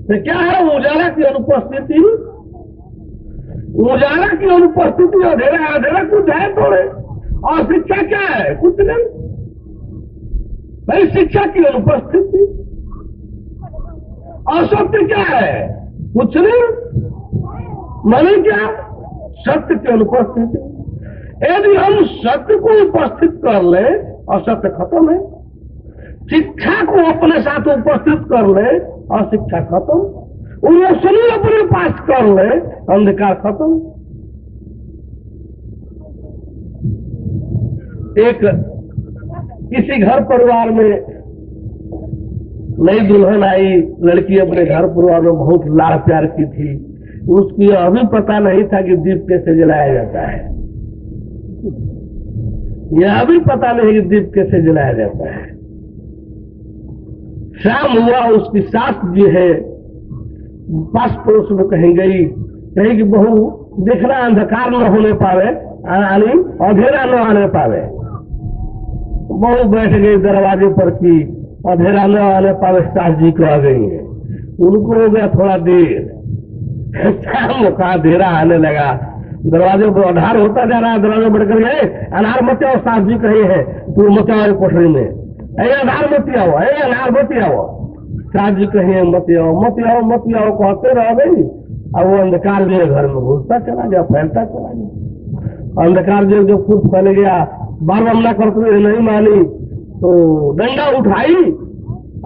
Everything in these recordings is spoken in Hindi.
तो क्या है उजाला की अनुपस्थिति? उजाला की अनुपस्थिति अंधेरा, अंधेरा कुछ है थोड़े। और शिक्षा क्या है? कुछ नहीं भाई, शिक्षा की अनुपस्थिति। और सत्य क्या है? कुछ नहीं। माने क्या? सत्य की अनुपस्थिति। यदि हम सत्य को उपस्थित कर ले और सत्य खत्म है, शिक्षा को अपने साथ उपस्थित कर ले और शिक्षा खत्म, रोशनी अपने पास कर ले, अंधकार खत्म। एक किसी घर परिवार में नई दुल्हन आई, लड़की अपने घर परिवार में बहुत लाड़ प्यार की थी, उसकी अभी पता नहीं था कि दीप कैसे जलाया जाता है। यह भी पता नहीं कि दीप कैसे जलाया जाता है। शाम हुआ, उसकी सास जी है पास पड़ोस में कहीं गई, कहीं कि बहू देखना अंधकार न होने पावे, यानी अंधेरा न आने पावे। बहू बैठ गई दरवाजे पर की, अंधेरा न आने पावे, सास जी को आ गई है। उनको हो गया थोड़ा देर, शाम का अंधेरा आने लगा, दरवाजे पर अनार होता जा रहा है। दरवाजे बढ़कर गए, अनार मत आओ, सास जी कही है तू मत आओ कोठरी में, अनार मत आओ, अनार मत आओ। सास जी कही मत आओ मत आओ मत आओ कहते रह गई। अब वो अंधकार जो घर में घुसता चला गया, फैलता चला गया। अंधकार जो खुद फैल गया, बार बार करते हुए नहीं मानी तो डंडा उठाई।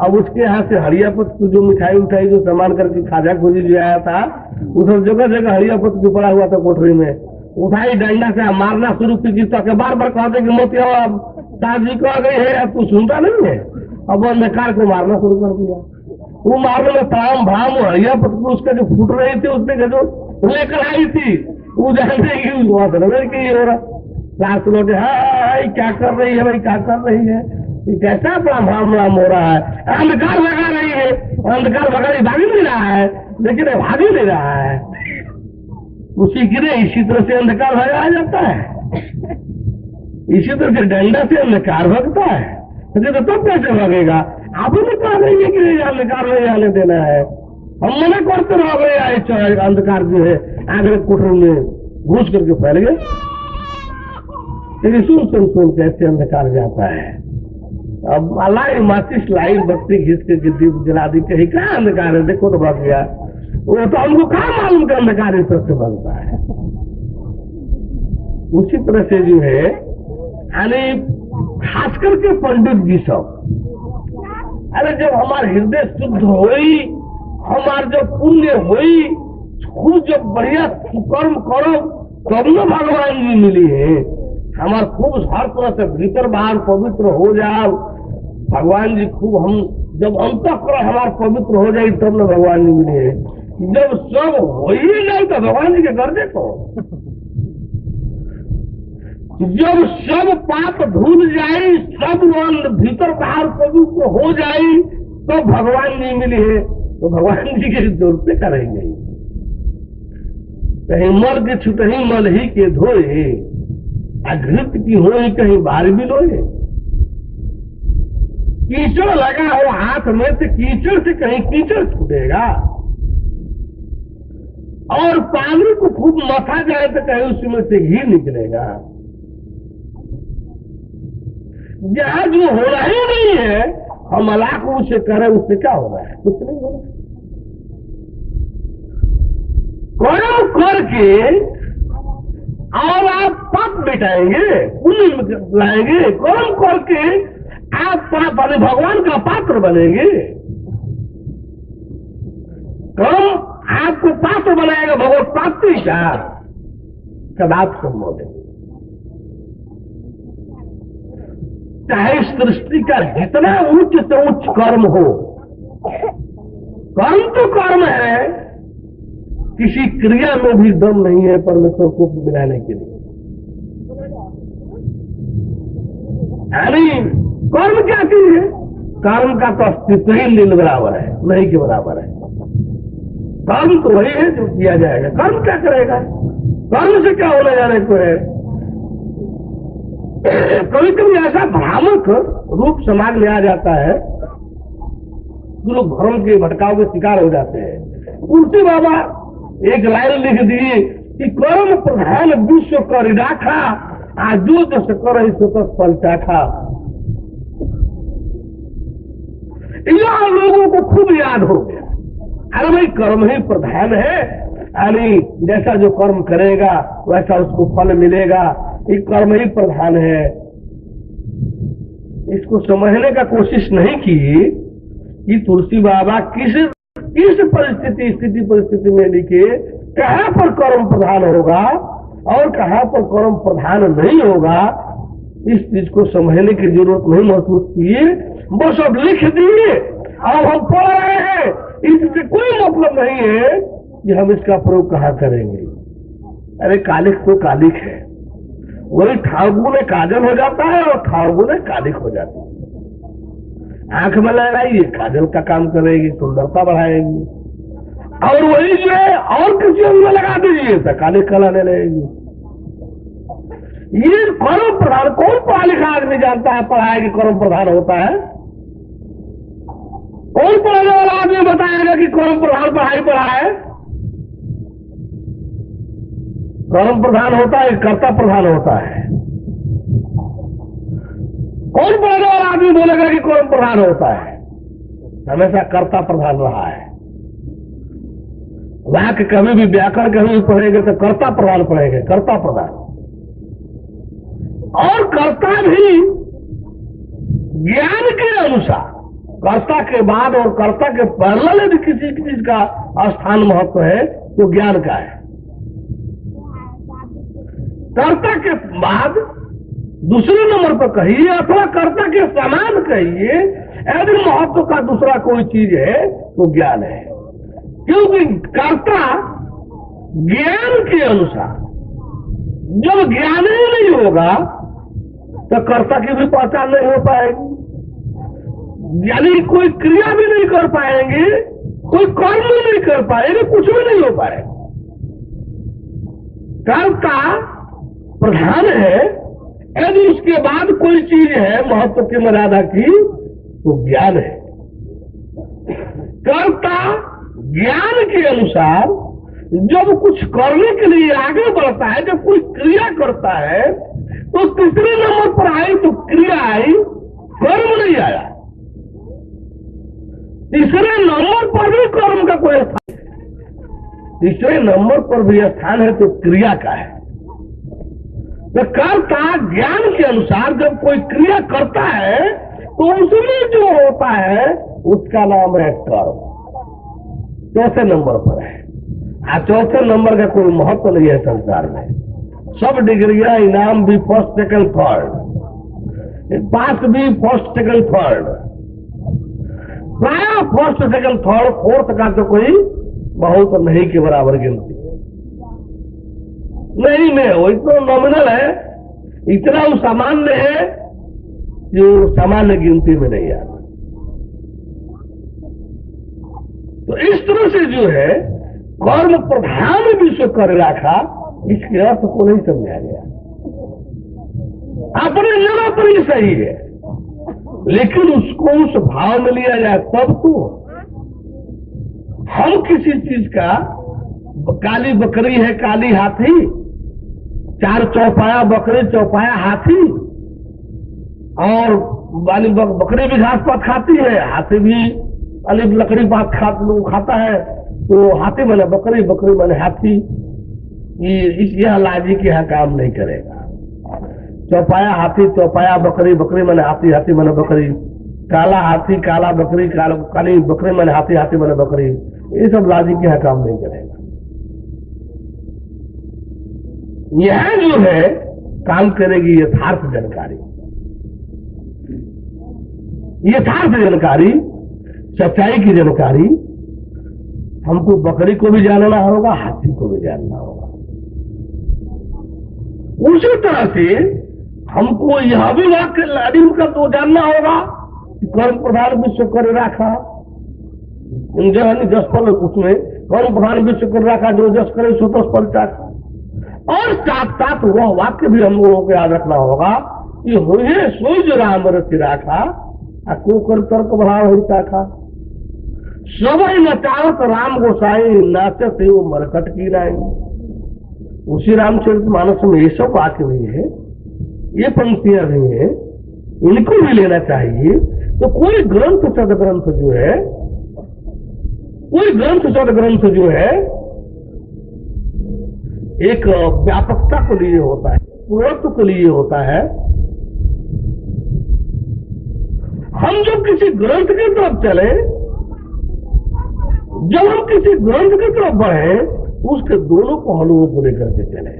अब उसके यहाँ से हरियापत की जो मिठाई उठाई, जो सामान करके खाजा खोजी जो आया था, उस जगह जगह हरियापत जो पड़ा हुआ था कोठरी में, उठाई डंडा से मारना शुरू की। तो बार बार कहते कि मोती अब सास जी को आ गई है, अब तू सुनता नहीं है। अब वो अंधकार को मारना शुरू कर दिया। वो मारने में ताम भाम हरियापत को उसका जो फूट रही थी, उसने जो लेकर आई थी, वो जानते कि हो रहा। सास लोग हाय क्या कर रही है भाई, क्या कर रही है, कैसा अपना भाम राम हो रहा है। अंधकार लगा रही है, अंधकार लगा रही, भागी नहीं रहा है, लेकिन भागी नहीं रहा है। उसी गिरे इसी तरह से अंधकार भगाया जाता है, इसी तरह से डंडा से अंधकार भगता है। तो कैसे भगेगा? आप ही बता देंगे कि अंधकार नहीं आने देना है। हम मना करते रह गए, अंधकार जो है आगे कोठरी में घुस करके फैल गए। लेकिन सुन कैसे अंधकार जाता है। अब अल्लाह माचिस लाई, बत्ती घिस के दीप जला दी, कहीं क्या अंधकार है देखो तो भाग गया। वो तो हमको कहाँ मालूम का अंधकार इस तरह से भगता है। उसी तरह से जो है, यानी खास करके पंडित जी सब, अरे जब हमारा हृदय शुद्ध होई, हमार जब पुण्य होई, खूब जब बढ़िया कर्म करो तब न भगवान जी मिली है। हमार खूब हर तरह से भीतर बाहर पवित्र हो जाओ, भगवान जी खूब हम जब अंतःकरण हमारा पवित्र हो जाए तब न भगवान जी मिले है। जब सब हो ही नहीं तो भगवान जी के कर देखो। जब सब पाप धुल जाए, सब भीतर बाहर पवित्र हो जाए तो भगवान जी मिले है। तो भगवान जी के जरूरत करेंगे। कहीं मर के छुटही मल ही के धोए, अघृत की हो कहीं बार भी लोए। कीचड़ लगा हो हाथ में तो कीचड़ से कहीं कीचड़ छूटेगा, और पानी को खूब मथा जाए तो कहीं उसमें से घी निकलेगा। जहां जो होना ही नहीं है, हम अल्लाह को उसे करें, उससे क्या हो रहा है? कुछ नहीं हो रहा। कर्म करके और आप पाप मिटाएंगे, पुण्य लाएंगे। कर्म करके आप पाप भगवान का पात्र बनेंगे। कर्म आपको पात्र बनाएगा भगवत प्राप्ति का, कदाप संभव है। चाहे इस सृष्टि का जितना उच्च से उच्च कर्म हो, कर्म तो कर्म है, किसी क्रिया में भी दम नहीं है परमेश्वर को मिलाने के लिए। यानी कर्म क्या चीज है? कर्म का तो अस्तित्व ही नील बराबर है, नहीं के बराबर है। कर्म तो वही है जो किया जाएगा। कर्म क्या करेगा? कर्म से क्या होने जाने को है? कभी कभी ऐसा भ्रामक रूप समाज में आ जाता है जो लोग भ्रम के भटकाव के शिकार हो जाते हैं। तुलसी बाबा एक लाइन लिख दिए कि कर्म प्रधान विश्व कर राखा, आज जो जस कर फल चाखा। यह लोगों को खूब याद हो गया, अरे भाई कर्म ही प्रधान है, यानी जैसा जो कर्म करेगा वैसा उसको फल मिलेगा, ये कर्म ही प्रधान है। इसको समझने का कोशिश नहीं की कि तुलसी बाबा किस परिस्थिति में लिखे, कहां पर कर्म प्रधान होगा और कहां पर कर्म प्रधान नहीं होगा, इस चीज को समझने की जरूरत नहीं महसूस किए, बस अब लिख दिए और हम पढ़ रहे हैं। इससे कोई मतलब नहीं है कि हम इसका प्रयोग कहाँ करेंगे। अरे कालिक तो कालिक है, वही ठाड़गु में काजल हो जाता है और ठाड़गु में कालिक हो जाती है। आंख में लगाइए काजल का काम करेगी, सुंदरता बढ़ाएगी, और वही जो है और किसी अंग में लगा दीजिए तो कालिक कहलाने लगेगी। ये कर्म प्रधान, कौन पढ़ा लिखा आदमी जानता है पढ़ाया कि कर्म प्रधान होता है? कौन पढ़ाने वाला आदमी बताएगा कि कर्म प्रधान पढ़ाई पढ़ा है? कर्म प्रधान होता है, कर्ता प्रधान होता है। कौन पढ़ाने वाला आदमी बोलेगा कि कर्म प्रधान होता है? हमेशा कर्ता प्रधान रहा है। वाक्य कभी भी व्याकरण कभी भी पढ़ेंगे तो कर्ता प्रधान पढ़ेंगे, कर्ता प्रधान। और कर्ता भी ज्ञान के अनुसार, कर्ता के बाद और कर्ता के पहले यदि किसी चीज का स्थान महत्व है तो ज्ञान का है। कर्ता के बाद दूसरे नंबर पर कहिए अथवा कर्ता के समान कहिए, यदि महत्व का दूसरा कोई चीज है तो ज्ञान है। क्योंकि कर्ता ज्ञान के अनुसार, जब ज्ञान ही नहीं होगा तो कर्ता की भी पहचान नहीं हो पाएगी, यानी कोई क्रिया भी नहीं कर पाएंगे, कोई कर्म भी नहीं कर पाएंगे, कुछ भी नहीं हो पाएगा। कर्ता प्रधान है, यदि उसके बाद कोई चीज है महत्व की मर्यादा की तो ज्ञान है। कर्ता ज्ञान के अनुसार जब कुछ करने के लिए आगे बढ़ता है, जब कोई क्रिया करता है तो तीसरे नंबर पर आई तो क्रिया आई, कर्म नहीं आया। तीसरे नंबर पर भी कर्म का कोई स्थान, तीसरे नंबर पर भी स्थान है तो क्रिया का है। तो कर्ता ज्ञान के अनुसार जब कोई क्रिया करता है तो उसमें जो होता है उसका नाम है कर्म, चौथे नंबर पर है। चौथे नंबर का कोई महत्व नहीं है संसार में। सब डिग्रियां इनाम भी फर्स्ट सेकंड थर्ड, पास भी फर्स्ट सेकंड थर्ड, प्राय फर्स्ट सेकंड थर्ड फोर्थ का तो कोई बहुत नहीं के बराबर गिनती नहीं में, वो इतना नॉमिनल है, इतना वो सामान्य है जो सामान्य गिनती में नहीं आता। तो इस तरह से जो है कर्म प्रधान विश्व कर राखा, इसके अर्थ को नहीं समझा गया। अपने जगह पर ही सही है, लेकिन उसको उस भाव में लिया जाए तब तो। हम किसी चीज का, काली बकरी है काली हाथी, चार चौपाया बकरी चौपाया हाथी, और बकरी भी घास पात खाती है, हाथी भी अलिफ लकड़ी पात खाता है, तो हाथी माने बकरी, बकरी माने हाथी। यह लाजी के यहाँ काम नहीं करेगा। चौपाया हाथी, चौपाया बकरी, बकरी माने हाथी, हाथी माने बकरी, काला हाथी काला बकरी, काली बकरी माने हाथी, हाथी माने बकरी, ये सब लाजी के यहाँ काम नहीं करेगा। यह जो है काम करेगी यथार्थ जानकारी, यथार्थ जानकारी, सच्चाई की जानकारी। हमको बकरी को भी जानना होगा, हाथी को भी जानना होगा। उसी तरह से हमको यह भी वाक्य लाड़ी का तो जानना होगा कि कर्म प्रधान विश्व कर राखा, जस फल, उसमें कर्म प्रधान विश्व कर राखा, जो जस करे सो तस फल चाखा। और साथ साथ वह वाक्य भी हम लोगों को याद रखना होगा कि हुए सोई जो राम रति राखा, को कर तर्क बढ़ाव ही चाखा। सबई नचावत राम गोसाई, नाचत वो मरकट की राई। उसी रामचरितमानस में ये सब बातें हुई है, ये पंक्तियां हुई है, इनको भी लेना चाहिए। तो कोई ग्रंथ सदग्रंथ जो है, कोई ग्रंथ सदग्रंथ जो है एक व्यापकता को लिए होता है, पूर्णत्व को लिए होता है। हम जब किसी ग्रंथ की तरफ चले, जब हम किसी ग्रंथ की तरफ बढ़े, उसके दोनों पहलुओं को लेकर के चले।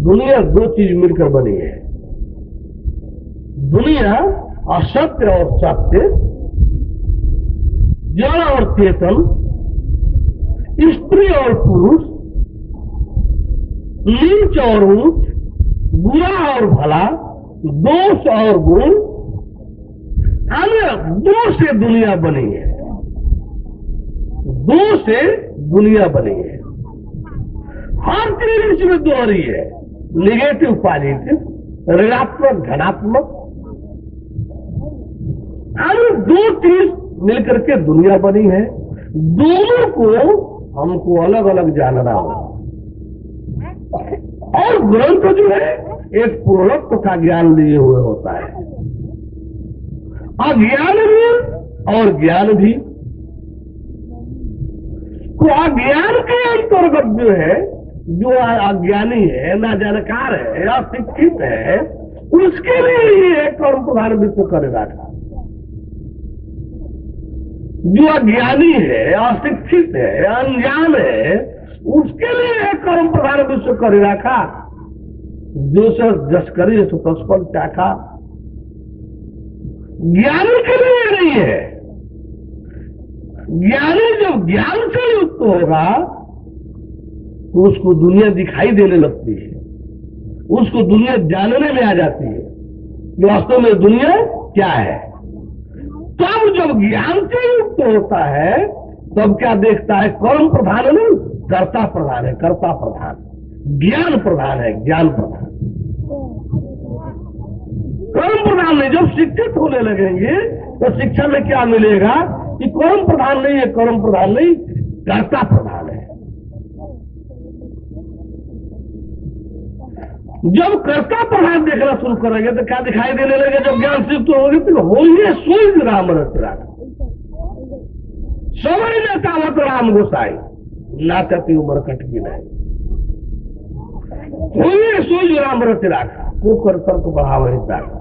दुनिया दो चीज मिलकर बनी है। दुनिया असत्य और सत्य, जड़ और चेतन, स्त्री और पुरुष, नीच और ऊंच, बुरा और भला, दोष और गुण, दो से दुनिया बनी है। दो से दुनिया बनी है। हर चीज इसमें दोहरी है, निगेटिव पॉजिटिव, ऋणात्मक धनात्मक, दो चीज मिलकर के दुनिया बनी है। दोनों को हमको अलग अलग जानना होगा। और ग्रंथ जो है एक पूर्णत्व का ज्ञान लिए हुए होता है, अज्ञान भी और ज्ञान भी। तो अज्ञान के अंतर्गत जो है, जो अज्ञानी है, ना जानकार है, अशिक्षित है, उसके लिए ही कर्म प्रधान विश्व करेगा। जो अज्ञानी है, अशिक्षित है, अनजान है, उसके लिए कर्म प्रधान विश्व करे रखा। जो जस करी सो तत्फल चाखा। ज्ञानी के लिए नहीं है। ज्ञानी जब ज्ञान से युक्त होगा तो उसको दुनिया दिखाई देने लगती है, उसको दुनिया जानने में आ जाती है कि वास्तव में दुनिया क्या है। तब जब ज्ञान से युक्त होता है तब क्या देखता है, कर्म प्रधान नहीं, कर्ता प्रधान है। कर्ता प्रधान, ज्ञान प्रधान है, ज्ञान प्रधान, कर्म प्रधान नहीं। जब शिक्षित होने लगेंगे तो शिक्षा में क्या मिलेगा कि कर्म प्रधान नहीं है, कर्म प्रधान नहीं, कर्ता प्रधान है। जब कर्ता प्रधान देखना शुरू करेंगे तो क्या दिखाई देने लगे, जब ज्ञान से युक्त होगी तो होइए सोई राम रचना। सबई नचावत राम गोसाई, नाचती उम्र कट की नहीं। होइए सोई राम रचना का, को कर तर्क बढ़ावा हिस्सा का।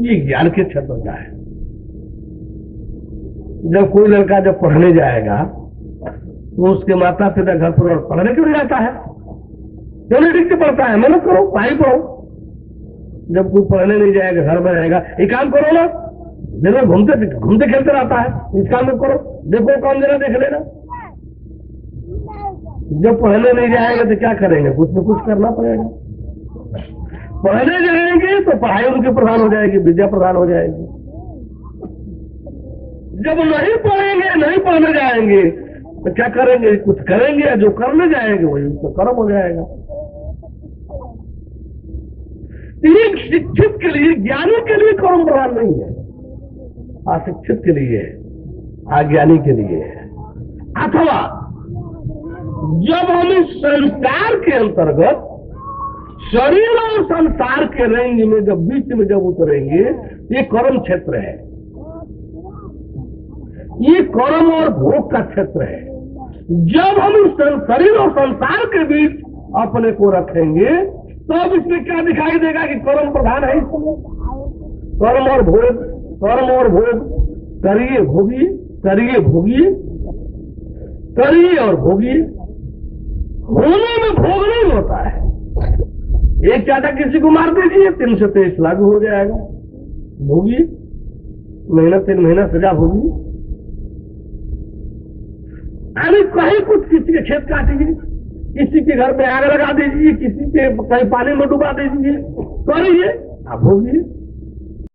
ये ज्ञान के क्षेत्र का है। जब कोई लड़का जब पढ़ने जाएगा तो उसके माता पिता घर पर पढ़ने क्यों नहीं जाता है? क्यों नहीं ठीक से पढ़ता है? मेहनत करो, पढ़ाई पढ़ो। जब कोई पढ़ने नहीं जाएगा, घर में रहेगा, ये काम करो ना, दिन में घूमते खेलते रहता है, इस काम में करो, देखो काम देना, देख लेना। जब पढ़ने नहीं जाएगा तो क्या करेंगे? कुछ न कुछ करना पड़ेगा। पढ़ने जाएंगे तो पढ़ाई उनकी प्रधान हो जाएगी, विद्या प्रधान हो जाएगी। जब नहीं पढ़ेंगे, नहीं पढ़ने जाएंगे तो क्या करेंगे? कुछ करेंगे, जो करने जाएंगे वही उसको कर्म हो जाएगा। एक शिक्षित के लिए, ज्ञानी के लिए कर्म प्रधान नहीं है, अशिक्षित के लिए, अज्ञानी के लिए। अथवा जब हम इस संसार के अंतर्गत शरीर और संसार के रेंज में जब बीच में जब उतरेंगे, ये कर्म क्षेत्र है, ये कर्म और भोग का क्षेत्र है। जब हम इस शरीर और संसार के बीच अपने को रखेंगे तब इसमें क्या दिखाई देगा कि कर्म प्रधान है। कर्म और भोग, कर्म और भोग, करिए भोगिए, करिए भोगिए, करिए और भोगिए। होने में भोग नहीं होता है। एक चाटा किसी को मार दीजिए, 3 से 23 लागू हो जाएगा, भोगिए, महीना 3 महीना सजा भोगिए। अरे कहीं कुछ किसी के खेत काटिए, किसी के घर में आग लगा दीजिए, किसी के कहीं पानी में डुबा दीजिए, करिए, आप भोगिए।